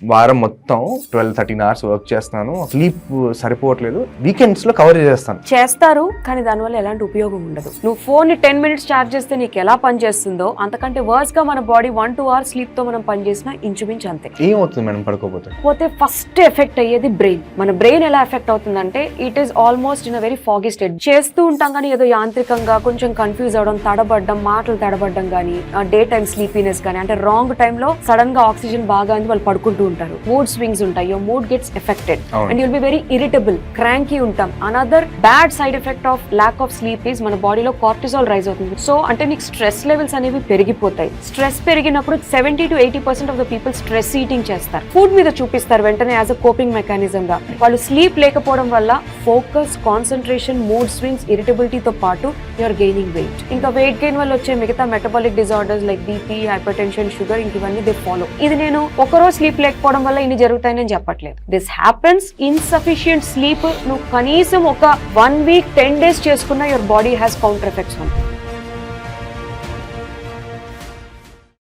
వారం మొత్తం 12-13 hours work చేస్తాను, స్లీప్ సరిపోవట్లేదు, వీకెండ్స్ లో కవర్ చేస్తారు కానీ దానివల్ల ఎలాంటి ఉపయోగం ఉండదు. నువ్వు ఫోన్ ని 10 minutes చార్జ్ చేస్తే నీకు ఎలా పనిచేస్తుందో అంతకంటే వర్స్ గా మన బాడీ 1-2 hours స్లీప్ తో మనం పనిచేసినా ఇంచుమించు అంతే. ఏమవుతుంది మేడం పడుకోపోతే? ఫస్ట్ ఎఫెక్ట్ అయ్యేది బ్రెయిన్. మన బ్రెయిన్ ఎలా ఎఫెక్ట్ అవుతుందంటే it is almost in a very foggy state. చేస్తూ ఉంటాం కానీ ఏదో యాంత్రికంగా కొంచెం కన్ఫ్యూజ్ అవడం, తడబడ్డం, మాటలు తడబడ్డం కానీ, డే టైమ్ స్లీపీనెస్ కానీ, అంటే రాంగ్ టైమ్ లో సడన్ గా ఆక్సిజన్ బాగా అంది వాళ్ళు పడుకుంటూ ఉంటారు. మూడ్ స్వింగ్స్ ఉంటాయి, your mood gets affected and you'll be very irritable, cranky ఉంటాం. Another bad side effect of lack of sleep is మన బాడీలో కార్టిజాల్ రైజ్ అవుతుంది. సో అంటే నీకు స్ట్రెస్ లెవెల్స్ అనేవి పెరిగిపోతాయి. స్ట్రెస్ పెరిగినప్పుడు 70-80% of the people stress eating చేస్తారు, ఫుడ్ మీద చూపిస్తారు వెంటనే యాజ్ అ కోపింగ్ మెకానిజం గా. వాళ్ళు స్లీప్ లేకపోవడం వల్ల ఫోకస్, కాన్సన్ట్రేషన్, మూడ్ స్వింగ్స్, ఇరిటబిలిటీతో పాటు యూఆర్ గెయినింగ్ వెయిట్. ఇంకా వెయిట్ గెయిన్ వల్ల వచ్చే మిగతా metabolic disorders like BP, hyper tension, sugar, ఇంక ఇవన్నీ దే ఫాలో. ఇది నేను ఒకరోజు స్లీప్ లేకపోవడం వల్ల ఇన్ని జరుగుతాయని చెప్పట్లేదు. This happens. ఇన్సఫిషియంట్ స్లీప్ నువ్వు కనీసం ఒక 1 week 10 days చేసుకున్నా your body has counter effects.